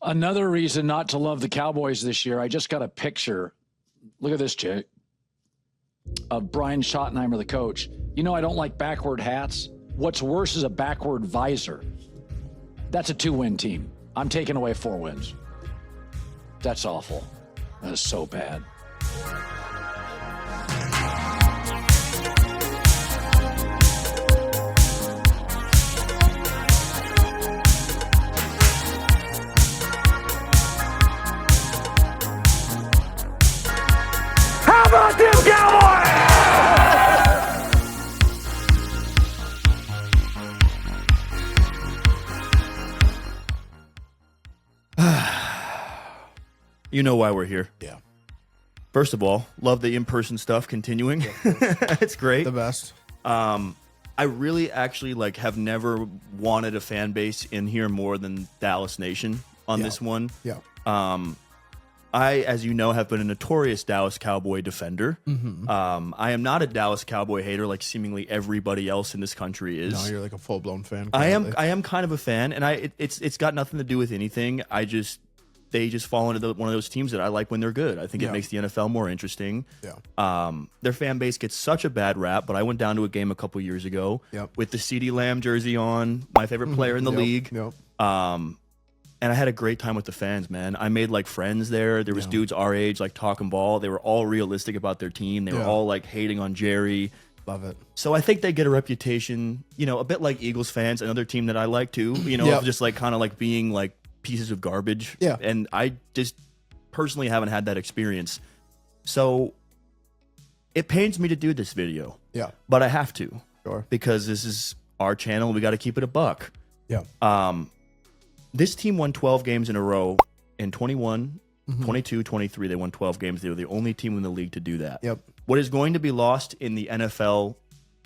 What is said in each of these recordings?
Another reason not to love the Cowboys this year, I just got a picture. Look at this, Jay, of Brian Schottenheimer, the coach. You know I don't like backward hats. What's worse is a backward visor. That's a 2-win team. I'm taking away 4 wins. That's awful. That is so bad. How about them Cowboys? You know why we're here. Yeah. First of all, love the in-person stuff continuing. It's great. The best. I really actually have never wanted a fan base in here more than Dallas Nation on this one. Yeah. I, as you know, have been a notorious Dallas Cowboy defender. I am not a Dallas Cowboy hater like seemingly everybody else in this country is. No, you're like a full-blown fan. I am kind of a fan, and it's got nothing to do with anything. They just fall into one of those teams that I like when they're good. I think it makes the NFL more interesting. Yeah. Their fan base gets such a bad rap, but I went down to a game a couple years ago with the CeeDee Lamb jersey on, my favorite player in the league. Yep. And I had a great time with the fans, man. I made friends there. There was dudes our age talking ball. They were all realistic about their team. They were all hating on Jerry. Love it. So I think they get a reputation, a bit like Eagles fans, another team that I like too, of just kind of being pieces of garbage. Yeah. And I just personally haven't had that experience. So it pains me to do this video. Yeah. But I have to. Sure. Because this is our channel. We got to keep it a buck. Yeah. This team won 12 games in a row in 21, 22, 23. They won 12 games. They were the only team in the league to do that. Yep. What is going to be lost in the NFL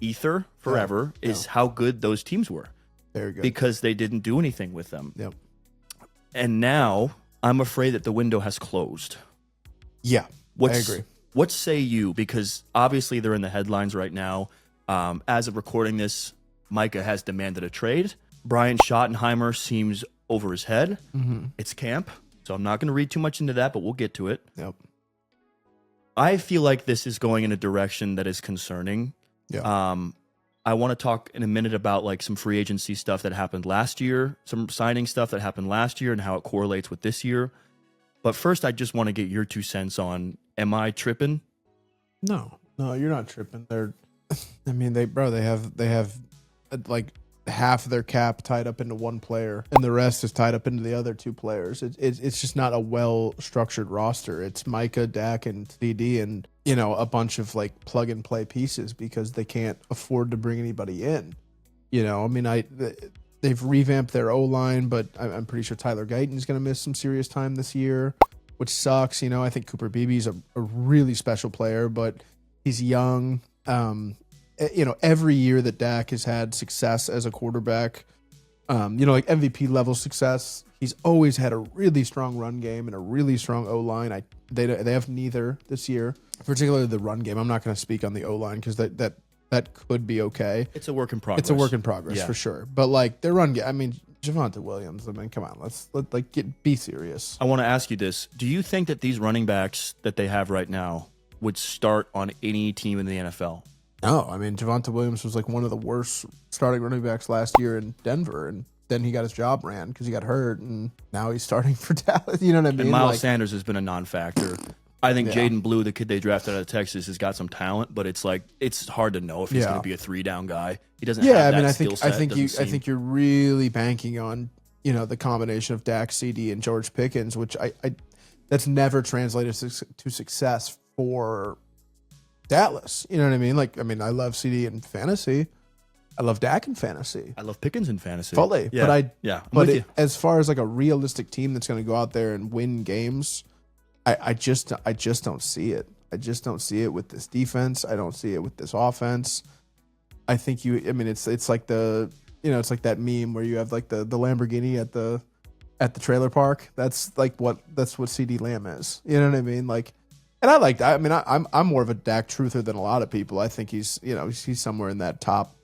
ether forever is how good those teams were. Very good. Because they didn't do anything with them. Yep. And now I'm afraid that the window has closed. Yeah, I agree. What say you? Because obviously they're in the headlines right now. As of recording this, Micah has demanded a trade. Brian Schottenheimer seems over his head. It's camp, so I'm not going to read too much into that, but we'll get to it. Yep. I feel like this is going in a direction that is concerning. Yeah. I want to talk in a minute about some free agency stuff that happened last year, some signing stuff that happened last year and how it correlates with this year. But first, I just want to get your 2 cents on, am I tripping? No, you're not tripping. They have half of their cap tied up into one player and the rest is tied up into the other 2 players. It's just not a well-structured roster. It's Micah, Dak, and CeeDee and, a bunch of plug-and-play pieces because they can't afford to bring anybody in. They've revamped their O-line, but I'm pretty sure Tyler Guyton's going to miss some serious time this year, which sucks. I think Cooper Beebe's a really special player, but he's young. Every year that Dak has had success as a quarterback, MVP level success, he's always had a really strong run game and a really strong O-line. They have neither this year, particularly the run game. I'm not going to speak on the O-line because that could be okay. It's a work in progress. It's a work in progress for sure. But their run game, Javonte Williams. Come on, let's be serious. I want to ask you this: do you think that these running backs that they have right now would start on any team in the NFL? No, Javonte Williams was one of the worst starting running backs last year in Denver, and then he got his job ran because he got hurt, and now he's starting for Dallas. You know what I mean? And Miles Sanders has been a non-factor. I think Jaden Blue, the kid they drafted out of Texas, has got some talent, but it's hard to know if he's going to be a 3-down guy. He doesn't have that skill set. I think you're really banking on the combination of Dak, CeeDee, and George Pickens, which I that's never translated to success for Dallas. You know what I mean? I love CeeDee in fantasy. I love Dak in fantasy. I love Pickens in fantasy. Fully. Yeah. But as far as a realistic team that's going to go out there and win games, I just don't see it. I just don't see it with this defense. I don't see it with this offense. I think it's like it's like that meme where you have the Lamborghini at the trailer park. That's what CeeDee Lamb is. You know what I mean? And I like that. I'm more of a Dak truther than a lot of people. I think he's somewhere in that top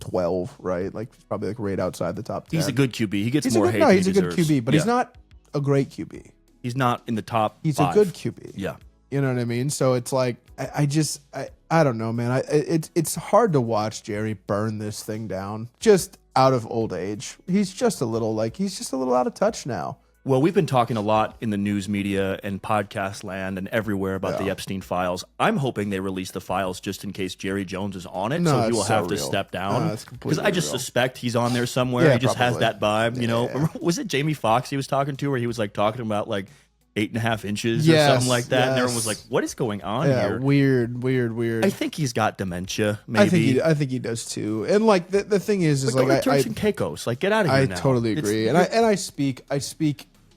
12, right? He's probably right outside the top 10. He's a good QB. He gets more hate than he he's a good deserves. QB, but he's not a great QB. He's not in the top He's 5. a good QB. Yeah. You know what I mean? So it's like I don't know, man. It's hard to watch Jerry burn this thing down just out of old age. He's just a little out of touch now. Well, we've been talking a lot in the news media and podcast land and everywhere about the Epstein files. I'm hoping they release the files just in case Jerry Jones is on it, so he will have to step down. Because I just suspect he's on there somewhere. Yeah, he just has that vibe, you know. Yeah. Was it Jamie Foxx he was talking to, where he was like talking about like 8.5 inches or something like that, and everyone was like, "What is going on here?" Weird. I think he's got dementia. Maybe I think he does too. And like the thing is go like to Turks and Caicos. Like, get out of here now. I totally agree. And I speak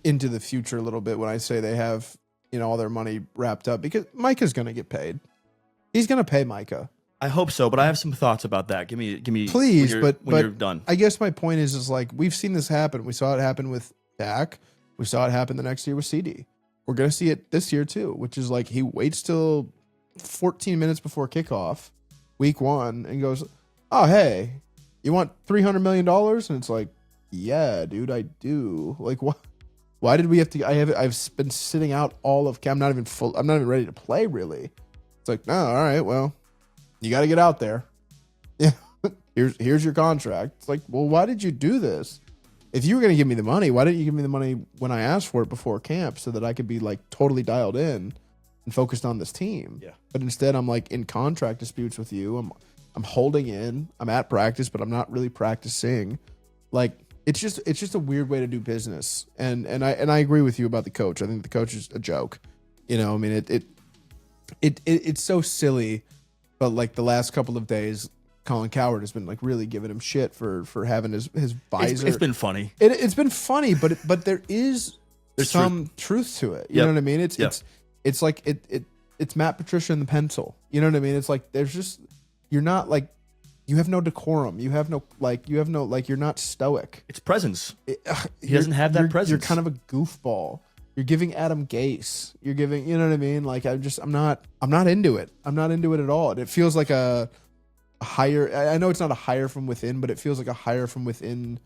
into the future a little bit when I say they have, you know, all their money wrapped up, because Micah's going to get paid. He's going to pay Micah. I hope so, but I have some thoughts about that. Give me, please. when But you're done. I guess my point is like we've seen this happen. We saw it happen with Dak. We saw it happen the next year with CeeDee. We're going to see it this year too, which is like he waits till 14 minutes before kickoff, week 1, and goes, "Oh, hey, you want $300 million?" And it's like, "Yeah, dude, I do." Like, what? Why did we have to? I've been sitting out all of camp. I'm not even ready to play. Really, it's like, no, all right, well, you got to get out there. Yeah, here's your contract. It's like, well, why did you do this? If you were going to give me the money, why didn't you give me the money when I asked for it before camp, so that I could be like totally dialed in and focused on this team? Yeah. But instead, I'm like in contract disputes with you. I'm holding in. I'm at practice, but I'm not really practicing. Like, it's just a weird way to do business. And I agree with you about the coach. I think the coach is a joke. You know, I mean, it's so silly. But like the last couple of days, Colin Cowherd has been like really giving him shit for having his visor. It's been funny. It's been funny, but there's some truth to it. You know what I mean? It's like it's Matt Patricia and the pencil. You know what I mean? It's like you're not like, you have no decorum. You have no you're not stoic. It's presence. He doesn't have that presence. You're kind of a goofball. You're giving Adam Gase. You're giving, you know what I mean? Like, I'm not into it. I'm not into it at all. And it feels like a hire. I know it's not a hire from within, but it feels like a hire from within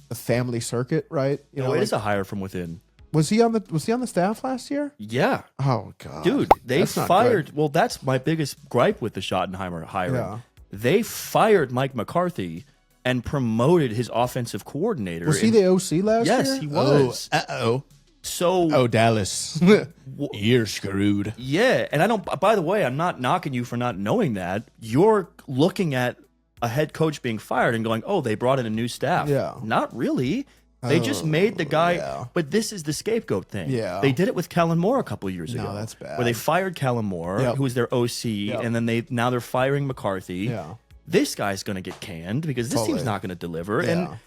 the family circuit, right? You know, it is a hire from within. Was he on the staff last year? Yeah. Oh God, dude, they fired. Well, that's my biggest gripe with the Schottenheimer hiring. Yeah. They fired Mike McCarthy and promoted his offensive coordinator. Was he the OC last year? Yes, he was. Uh-oh. So, Dallas, you're screwed. Yeah, and by the way, I'm not knocking you for not knowing that. You're looking at a head coach being fired and going, "Oh, they brought in a new staff." Yeah. Not really. They just made the guy, but this is the scapegoat thing. Yeah. They did it with Kellen Moore a couple of years ago. No, that's bad. Where they fired Kellen Moore, who was their OC, and then now they're firing McCarthy. Yeah. This guy's going to get canned because this team's not going to deliver. Yeah. And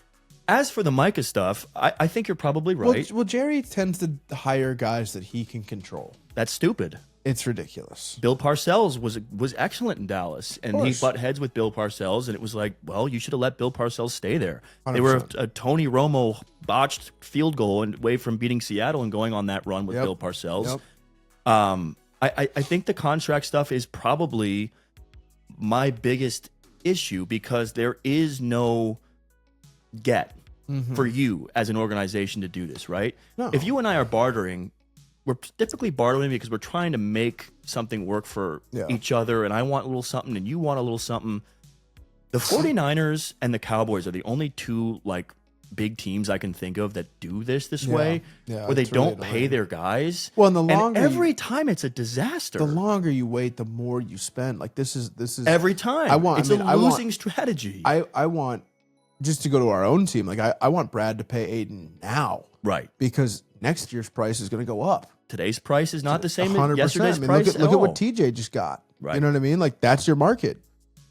as for the Micah stuff, I think you're probably right. Well, Jerry tends to hire guys that he can control. That's stupid. It's ridiculous. Bill Parcells was excellent in Dallas, and he butt heads with Bill Parcells, and it was like, well, you should have let Bill Parcells stay there. 100%. They were a Tony Romo botched field goal away from beating Seattle and going on that run with Bill Parcells. I think the contract stuff is probably my biggest issue because there is no get for you as an organization to do this, right? No. If you and I are bartering, we're typically bartering because we're trying to make something work for each other, and I want a little something and you want a little something. The 49ers and the Cowboys are the only two like big teams I can think of that do this way, where they don't pay their guys. Well, and every time it's a disaster. The longer you wait, the more you spend. Like this is every time. It's a losing strategy. I want, just to go to our own team, like I want Brad to pay Aiden now. Right. Because next year's price is going to go up. Today's price is not the same 100%. as yesterday's I mean, price. Look at what TJ just got. Right. You know what I mean? Like that's your market.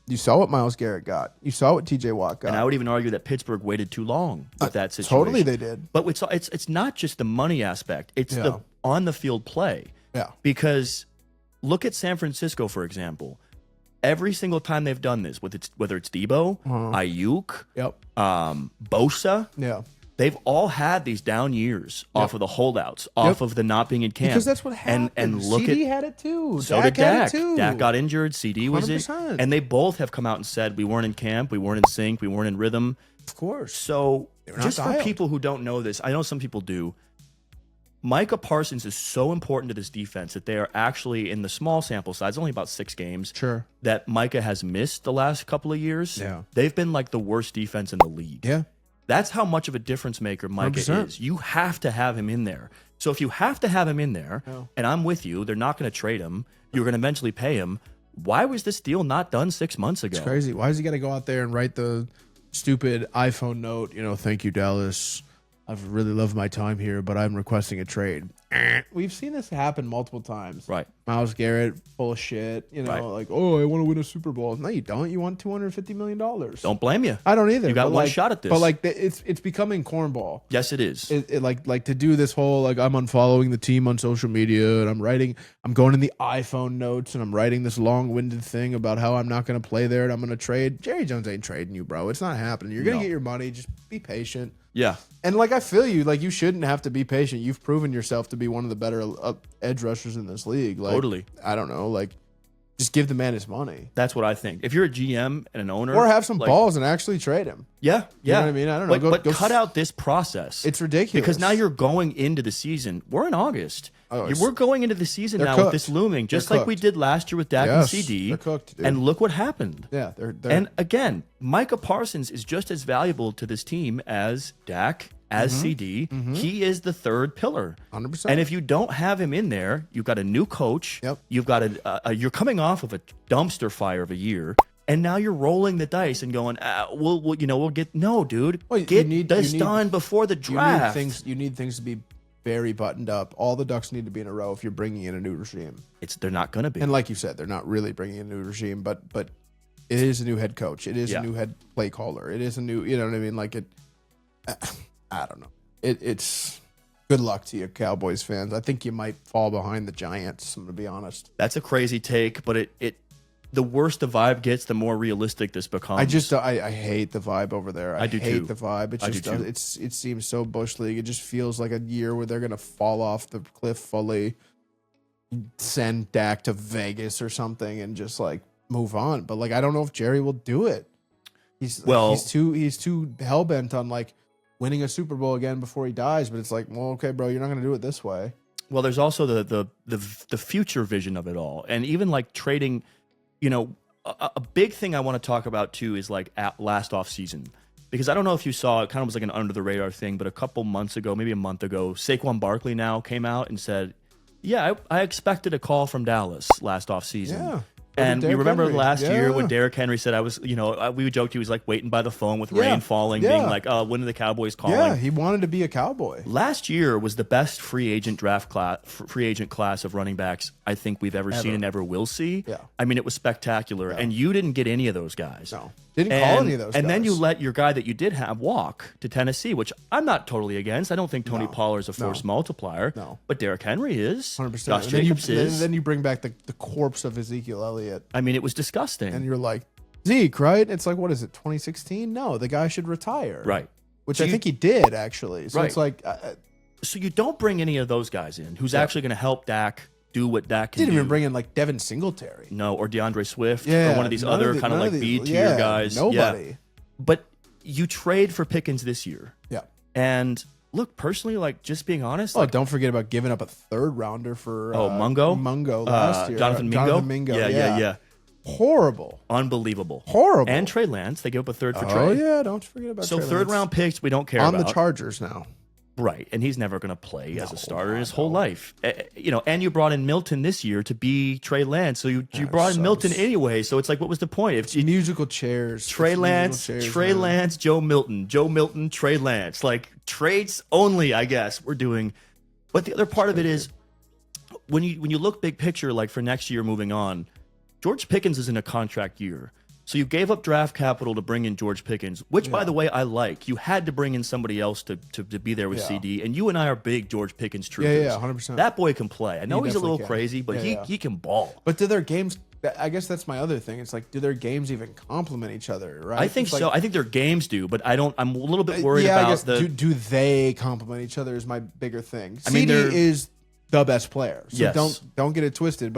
You saw what Myles Garrett got. You saw what TJ Watt got. And I would even argue that Pittsburgh waited too long with that situation. Totally they did. But it's not just the money aspect. It's the on the field play. Yeah. Because look at San Francisco, for example. Every single time they've done this, whether it's Debo, Ayuk, Bosa, they've all had these down years off of the holdouts, off of the not being in camp. Because that's what happened. And look CeeDee had it too. So Dak did Dak. had it too. Dak got injured. CeeDee was it. And they both have come out and said, we weren't in camp, we weren't in sync, we weren't in rhythm. Of course. So just for dialed. people who don't know this, I know some people do, Micah Parsons is so important to this defense that they are actually in the small sample size, only about 6 games, that Micah has missed the last couple of years. Yeah. They've been like the worst defense in the league. Yeah. That's how much of a difference maker Micah 100%. is. You have to have him in there. So if you have to have him in there, and I'm with you, they're not going to trade him. You're going to eventually pay him. Why was this deal not done 6 months ago? It's crazy. Why is he got to go out there and write the stupid iPhone note? Thank you, Dallas. I've really loved my time here, but I'm requesting a trade. We've seen this happen multiple times. Right. Myles Garrett, full of shit. Like, oh, I want to win a Super Bowl. No, you don't. You want $250 million. Don't blame you. I don't either. You got one shot at this. But like, it's becoming cornball. Yes, it is. Like to do this whole like I'm unfollowing the team on social media and I'm going in the iPhone notes and I'm writing this long-winded thing about how I'm not going to play there and I'm going to trade. Jerry Jones ain't trading you, bro. It's not happening. You're going to get your money. Just be patient. Yeah. And like I feel you, like you shouldn't have to be patient. You've proven yourself to be one of the better edge rushers in this league. Like, totally. I don't know, like just give the man his money. That's what I think. If you're a GM and an owner, or have some balls and actually trade him. Yeah, You know what I mean? I don't know. But cut out this process. It's ridiculous because now you're going into the season. We're in August. Oh, We're going into the season now cooked. with this looming, just They're like we cooked. did last year with Dak and CeeDee. They're cooked, dude. And look what happened. Yeah, they're And again, Micah Parsons is just as valuable to this team as Dak, as CeeDee. He is the third pillar. 100%. And if you don't have him in there, you've got a new coach. Yep. You've got you're coming off of a dumpster fire of a year. And now you're rolling the dice and going, we'll get no, dude. Well, Get this done before the draft. You need things to be very buttoned up. All the ducks need to be in a row if you're bringing in a new regime. They're not going to be. And like you said, they're not really bringing in a new regime, but it is a new head coach. It is a new head play caller. It is a new, you know what I mean? Like I don't know. It's good luck to you, Cowboys fans. I think you might fall behind the Giants. I'm going to be honest. That's a crazy take, but the worse the vibe gets, the more realistic this becomes. I hate the vibe over there. I do hate too. the vibe. It seems so Bush League. It just feels like a year where they're gonna fall off the cliff fully, send Dak to Vegas or something, and just like move on. But like I don't know if Jerry will do it. He's too hell bent on like winning a Super Bowl again before he dies. But it's like, well, okay, bro, you're not gonna do it this way. Well, there's also the future vision of it all, and even like trading. A big thing I want to talk about too is like last offseason. Because I don't know if you saw, it kind of was like an under the radar thing, but a couple months ago, maybe a month ago, Saquon Barkley now came out and said, yeah, I expected a call from Dallas last offseason. Yeah. And we remember Henry. last year when Derrick Henry said, we joked he was like waiting by the phone with rain falling, being like, when are the Cowboys calling? Yeah, he wanted to be a Cowboy. Last year was the best free agent class of running backs I think we've ever seen and ever will see. Yeah. I mean, it was spectacular. And you didn't get any of those guys. No. Didn't call any of those guys. And then you let your guy that you did have walk to Tennessee, which I'm not totally against. I don't think Tony Pollard is a force multiplier. No. But Derrick Henry is. 100%. Josh Jacobs is. Then you bring back the corpse of Ezekiel Elliott. I mean, it was disgusting. And you're like, Zeke, right? It's like, what is it, 2016? No, the guy should retire. Right. Which I think he did, actually. So Right. it's like... so you don't bring any of those guys in who's actually going to help Dak do what Dak can do. Didn't even bring in like Devin Singletary. No, or DeAndre Swift, Yeah, or one of these none other of the- kind of none like of these- B-tier guys. Nobody. Yeah. But you trade for Pickens this year. Yeah. And look, personally, like just being honest, Oh, like, don't forget about giving up a third rounder for Mungo? Mungo last year. Jonathan Mingo? Yeah. Horrible. Unbelievable. Horrible. And Trey Lance, they gave up a third for Trey. Oh yeah, don't forget about So Trey third Lance. round picks we don't care on about. the Chargers now. Right, and he's never going to play as a starter his whole life. And you brought in Milton this year to be Trey Lance, so you brought in Milton anyway. So it's like, what was the point? If Musical chairs. Trey Lance, Joe Milton, Trey Lance, like trades only, I guess we're doing. But the other part of it is when you look big picture, like for next year moving on, George Pickens is in a contract year. So you gave up draft capital to bring in George Pickens, which, by the way, I like. You had to bring in somebody else to be there with CeeDee, and you and I are big George Pickens truthers. Yeah, 100%. That boy can play. I know he's a little definitely can. crazy, but he can ball. But do their games? I guess that's my other thing. It's like, do their games even complement each other? Right? I think It's like, so. I think their games do, but I'm a little bit worried I about guess, the. do they complement each other? Is my bigger thing. I mean, CeeDee is the best player, so Yes. don't get it twisted.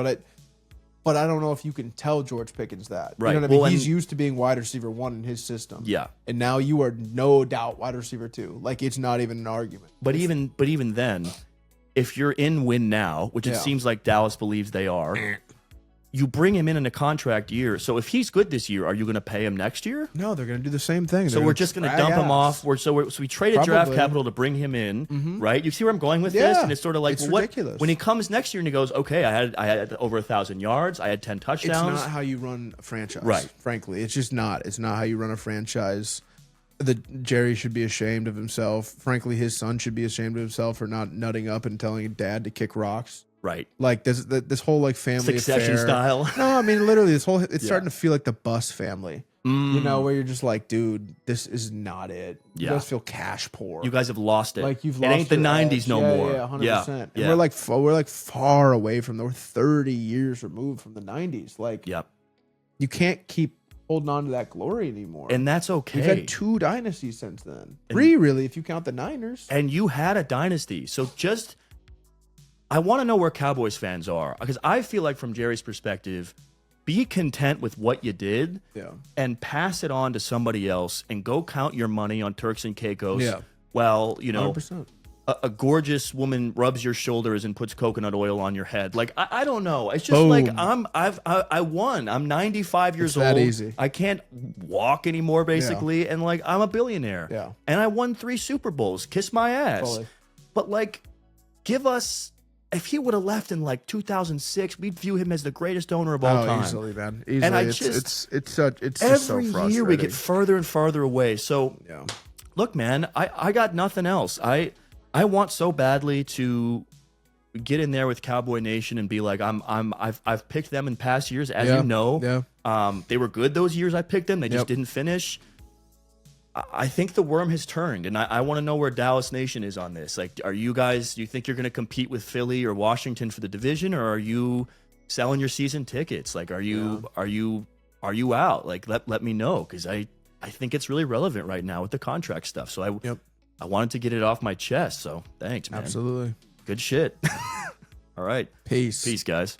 But I don't know if you can tell George Pickens that. Right. You know what I mean? Well, He's used to being wide receiver 1 in his system. Yeah. And now you are no doubt wide receiver 2. Like, it's not even an argument. But even then, if you're in win now, which it seems like Dallas believes they are, you bring him in a contract year. So if he's good this year, are you going to pay him next year? No, they're going to do the same thing. So we're just going to dump him off. So we traded draft capital to bring him in, right? You see where I'm going with this? And it's sort of like, ridiculous. When he comes next year and he goes, okay, I had over 1,000 yards, I had 10 touchdowns. It's not how you run a franchise, right? Frankly, it's just not. It's not how you run a franchise. Jerry should be ashamed of himself. Frankly, his son should be ashamed of himself for not nutting up and telling dad to kick rocks. Right. Like this whole like family Succession affair. style. No, I mean literally it's starting to feel like the Bus family. You know, where you're just like, dude, this is not it. You guys feel cash poor. You guys have lost it. Like you've it lost ain't the your 90s edge. no more. Yeah, 100%. And we're like far away from we're 30 years removed from the 90s. Like you can't keep holding on to that glory anymore. And that's okay. We've had 2 dynasties since then. 3 really if you count the Niners. And you had a dynasty. So I want to know where Cowboys fans are, because I feel like from Jerry's perspective, be content with what you did and pass it on to somebody else and go count your money on Turks and Caicos. Yeah. Well, you know, a gorgeous woman rubs your shoulders and puts coconut oil on your head. Like, I don't know. It's just like I won. I'm 95 years old. That easy. I can't walk anymore, basically. And like, I'm a billionaire. Yeah. And I won 3 Super Bowls. Kiss my ass. Totally. But like, give us... If he would have left in like 2006, we'd view him as the greatest owner of all time. Easily, man. Easily. And it's every year we get further and farther away. So, look, man, I got nothing else. I want so badly to get in there with Cowboy Nation and be like, I've picked them in past years, as you know. They were good those years I picked them. They just didn't finish. I think the worm has turned, and I want to know where Dallas Nation is on this. Like, do you think you're going to compete with Philly or Washington for the division, or are you selling your season tickets? Like, are you out? Like, let me know, because I think it's really relevant right now with the contract stuff. So I wanted to get it off my chest. So thanks, man. Absolutely. Good shit. All right. Peace, guys.